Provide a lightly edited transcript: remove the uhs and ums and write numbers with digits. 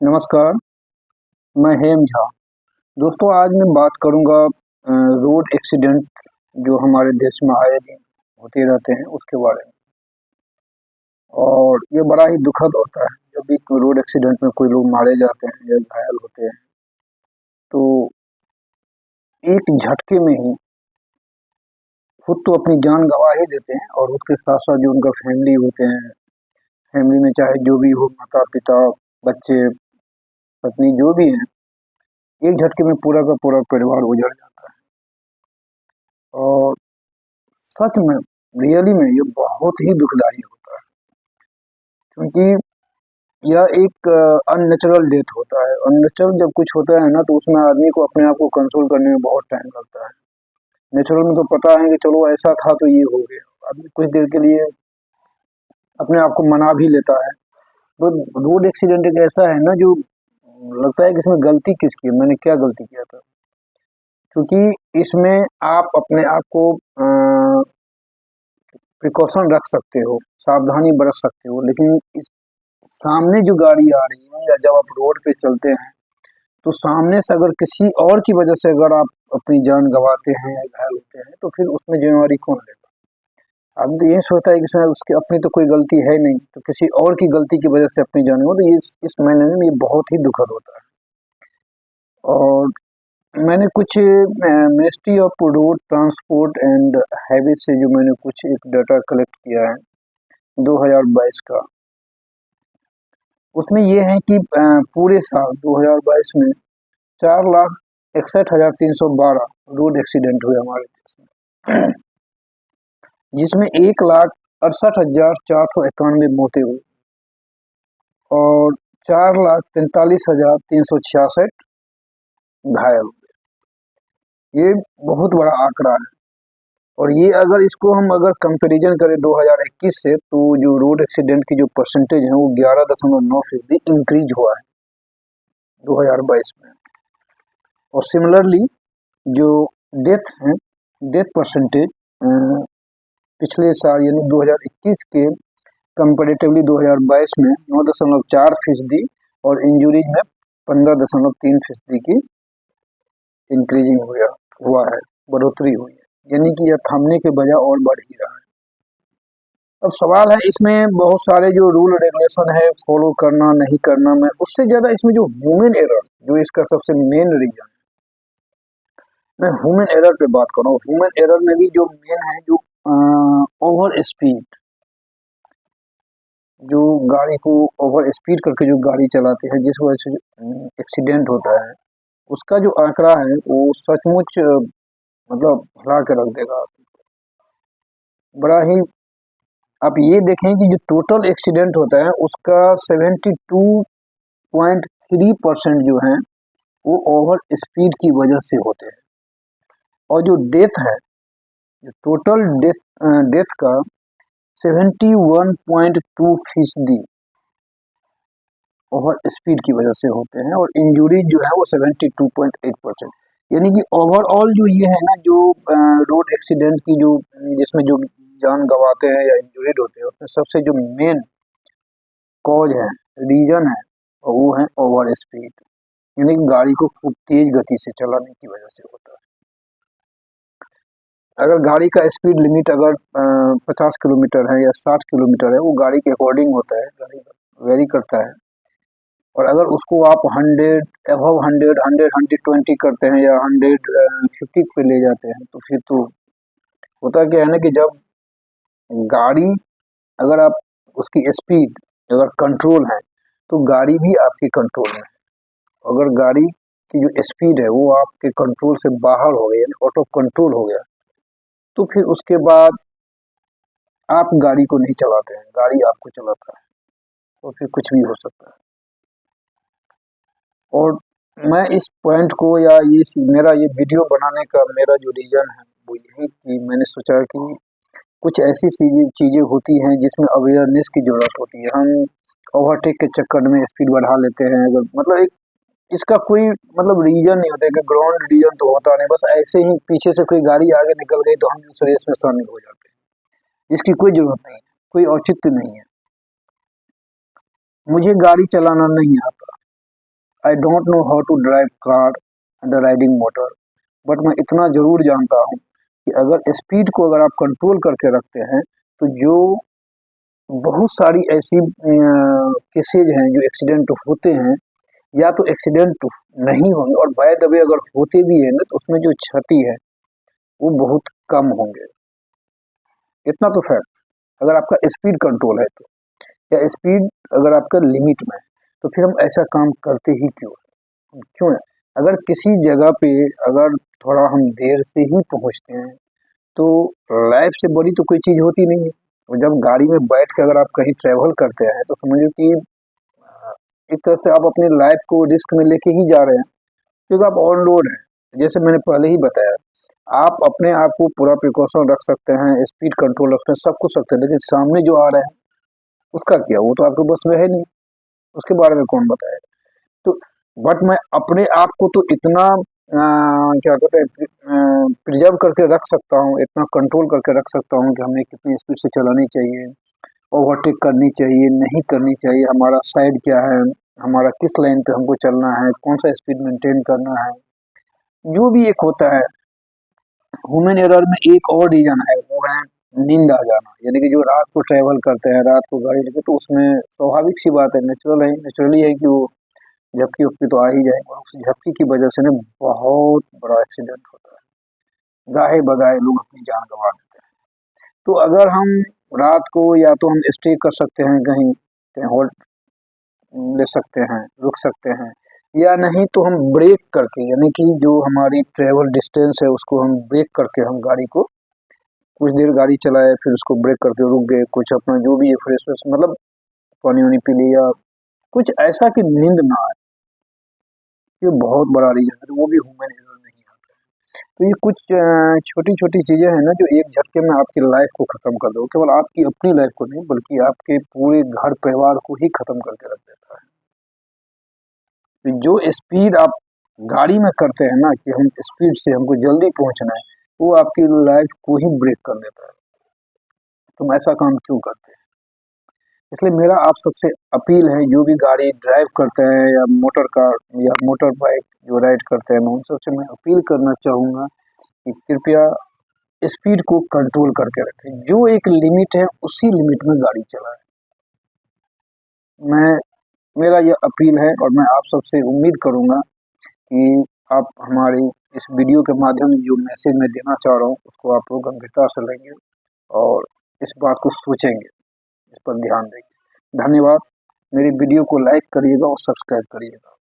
नमस्कार, मैं हेम झा। दोस्तों, आज मैं बात करूंगा रोड एक्सीडेंट जो हमारे देश में आए दिन होते रहते हैं उसके बारे में। और ये बड़ा ही दुखद होता है जब भी कोई रोड एक्सीडेंट में कोई लोग मारे जाते हैं या घायल होते हैं, तो एक झटके में ही खुद तो अपनी जान गंवा ही देते हैं और उसके साथ-साथ जो उनका फैमिली होते हैं, फैमिली में चाहे जो भी हो, माता-पिता, बच्चे, पत्नी जो भी हैं, एक झटके में पूरा का पूरा परिवार उजड़ जाता है। और सच में, रियली में ये बहुत ही दुखदाई होता है, क्योंकि यह एक अननेचुरल डेथ होता है। अननेचुरल जब कुछ होता है ना, तो उसमें आदमी को अपने आप को कंट्रोल करने में बहुत टाइम लगता है। नेचुरल में तो पता है कि चलो ऐसा था तो ये हो गया, आदमी कुछ देर के लिए अपने आप को मना भी लेता है। तो रोड एक्सीडेंट एक ऐसा है ना, जो लगता है कि इसमें गलती किसकी है, मैंने क्या गलती किया था। क्योंकि इसमें आप अपने आप को प्रिकॉशन रख सकते हो, सावधानी बरत सकते हो, लेकिन इस सामने जो गाड़ी आ रही है या जब आप रोड पे चलते हैं, तो सामने से अगर किसी और की वजह से अगर आप अपनी जान गंवाते हैं या घायल होते हैं, तो फिर उसमें ज़िम्मेवारी कौन लेगा? आदमी तो यही सोचता है कि इसमें उसकी अपनी तो कोई गलती है नहीं, तो किसी और की गलती की वजह से अपनी जान गँवाओ, तो ये इस मायने में ये बहुत ही दुखद होता है। और मैंने कुछ ministry of road transport and highway से जो मैंने कुछ एक डाटा कलेक्ट किया है 2022 का, उसमें ये है कि पूरे साल 2022 में 4,61,312 रोड एक्सीडेंट हुए हमारे देश में, जिसमें 1,68,491 मौतें हुई और 4,43,366 घायल हुए। ये बहुत बड़ा आंकड़ा है। और ये अगर इसको हम अगर कंपैरिजन करें 2021 से, तो जो रोड एक्सीडेंट की जो परसेंटेज है वो 11.9% इंक्रीज हुआ है 2022 में। और सिमिलरली जो डेथ है, डेथ परसेंटेज पिछले साल यानी 2021 के कंपैरेटिवली 2022 में 9.4% और इंजरीज में 15.3% की इंक्रीजिंग हुआ है, बढ़ोतरी हुई है। यानी कि यह थमने के बजाय और बढ़ ही रहा है। अब सवाल है, इसमें बहुत सारे जो रूल रेगुलेशन है फॉलो करना नहीं करना में, उससे ज़्यादा इसमें जो ह्यूमन एरर जो इसका सबसे मेन रीजन है, मैं ह्यूमन एरर पे बात कर रहा हूँ। ह्यूमन एरर में भी जो मेन है, जो ओवर स्पीड, जो गाड़ी को ओवर स्पीड करके जो गाड़ी चलाते हैं जिस वजह से एक्सीडेंट होता है, उसका जो आंकड़ा है वो सचमुच मतलब हिला के रख देगा। बड़ा ही, आप ये देखें कि जो टोटल एक्सीडेंट होता है उसका 72.3% जो है वो ओवर स्पीड की वजह से होते हैं। और जो डेथ है, जो टोटल डेथ का 71.2% ओवर स्पीड की वजह से होते हैं और इंजरीज जो है वो 72.8%। यानी कि ओवरऑल जो ये है ना, जो रोड एक्सीडेंट की जो जिसमें जो जान गंवाते हैं या इंजरीड होते हैं, उसमें सबसे जो मेन कॉज है, रीजन है, और वो है ओवर स्पीड। यानी कि गाड़ी को खूब तेज गति से चलाने की वजह से होता है। अगर गाड़ी का स्पीड लिमिट अगर 50 किलोमीटर है या 60 किलोमीटर है, वो गाड़ी के अकॉर्डिंग होता है, गाड़ी वेरी करता है। और अगर उसको आप 100 अबव 100 100 120 करते हैं या 150 पे ले जाते हैं, तो फिर तो होता क्या है ना कि जब गाड़ी, अगर आप उसकी स्पीड अगर कंट्रोल है, तो गाड़ी भी आपके कंट्रोल में है। अगर गाड़ी की जो स्पीड है वो आपके कंट्रोल से बाहर हो गई, यानी आउट ऑफ कंट्रोल हो गया, तो फिर उसके बाद आप गाड़ी को नहीं चलाते हैं, गाड़ी आपको चलाता है, तो फिर कुछ भी हो सकता है। और मैं इस पॉइंट को या मेरा ये वीडियो बनाने का मेरा जो रीज़न है वो यही कि मैंने सोचा कि कुछ ऐसी चीज़ें होती हैं जिसमें अवेयरनेस की ज़रूरत होती है। हम ओवरटेक के चक्कर में स्पीड बढ़ा लेते हैं, अगर मतलब एक इसका कोई मतलब रीज़न नहीं होता है कि ग्राउंड रीज़न तो होता नहीं, बस ऐसे ही पीछे से कोई गाड़ी आगे निकल गई तो हम उस रेस में शामिल हो जाते हैं, जिसकी कोई ज़रूरत नहीं है, कोई औचित्य नहीं है। मुझे गाड़ी चलाना नहीं आता, I don't know how to drive car and riding motor, but मैं इतना ज़रूर जानता हूँ कि अगर स्पीड को अगर आप कंट्रोल करके रखते हैं तो जो बहुत सारी ऐसी केसेज हैं जो एक्सीडेंट होते हैं, या तो एक्सीडेंट नहीं होंगे, और बाय द वे अगर होते भी हैं ना तो उसमें जो क्षति है वो बहुत कम होंगे। इतना तो फैक्ट, अगर आपका स्पीड कंट्रोल है तो, या स्पीड अगर आपका लिमिट में है, तो फिर हम ऐसा काम करते ही क्यों क्यों है? अगर किसी जगह पे अगर थोड़ा हम देर से ही पहुंचते हैं तो लाइफ से बड़ी तो कोई चीज़ होती नहीं है। और जब गाड़ी में बैठ के अगर आप कहीं ट्रैवल करते हैं तो समझिए कि एक तरह से आप अपनी लाइफ को रिस्क में लेके ही जा रहे हैं, क्योंकि आप ऑन रोड हैं। जैसे मैंने पहले ही बताया, आप अपने आप को पूरा प्रिकॉशन रख सकते हैं, स्पीड कंट्रोल रखते हैं, सब कुछ सकते हैं, लेकिन सामने जो आ रहा है उसका क्या? वो तो आपके बस में है नहीं, उसके बारे में कौन बताएगा? तो बट मैं अपने आप को तो इतना क्या कहते हैं प्रिजर्व करके रख सकता हूँ, इतना कंट्रोल करके रख सकता हूँ कि हमें कितनी स्पीड से चलानी चाहिए, ओवरटेक करनी चाहिए, नहीं करनी चाहिए, हमारा साइड क्या है, हमारा किस लाइन पे हमको चलना है, कौन सा स्पीड मेंटेन करना है। जो भी एक होता है ह्यूमन एरर में, एक और रीजन है, वो है नींद आ जाना। यानी कि जो रात को ट्रैवल करते हैं, रात को गाड़ी लेके, तो उसमें स्वाभाविक सी बात है, नेचुरली है कि वो झपकी उपकी तो आ ही जाएगी, और उस झपकी की वजह से ना बहुत बड़ा एक्सीडेंट होता है, गाहे बगाए लोग अपनी जान गंवा देते हैं। तो अगर हम रात को या तो हम स्टे कर सकते हैं कहीं, कहीं होल्ड ले सकते हैं, रुक सकते हैं, या नहीं तो हम ब्रेक करके, यानी कि जो हमारी ट्रेवल डिस्टेंस है उसको हम ब्रेक करके हम गाड़ी को कुछ देर गाड़ी चलाए, फिर उसको ब्रेक करके रुक गए, कुछ अपना जो भी है फ्रेश व्रेश, मतलब पानी वानी पी लिया, कुछ ऐसा कि नींद ना आए। ये बहुत बड़ा रीजन है, तो वो भी ह्यूमन एरर में ही आता है। तो ये कुछ छोटी छोटी चीजें हैं ना जो एक झटके में आपकी लाइफ को खत्म कर दो, केवल आपकी अपनी लाइफ को नहीं बल्कि आपके पूरे घर परिवार को ही खत्म करके रख देता है। तो जो स्पीड आप गाड़ी में करते हैं ना कि हम स्पीड से हमको जल्दी पहुंचना है, वो आपकी लाइफ को ही ब्रेक कर देता है। तुम ऐसा काम क्यों करते हैं? इसलिए मेरा आप सबसे अपील है, जो भी गाड़ी ड्राइव करते हैं या मोटर कार या मोटर बाइक जो राइड करते हैं, मैं उन सबसे मैं अपील करना चाहूँगा कि कृपया स्पीड को कंट्रोल करके रखें। जो एक लिमिट है उसी लिमिट में गाड़ी चलाएं। मैं मेरा यह अपील है, और मैं आप सबसे उम्मीद करूँगा कि आप हमारी इस वीडियो के माध्यम से जो मैसेज मैं देना चाह रहा हूँ उसको आप लोग गंभीरता से लेंगे और इस बात को सोचेंगे, इस पर ध्यान देंगे। धन्यवाद। मेरी वीडियो को लाइक करिएगा और सब्सक्राइब करिएगा।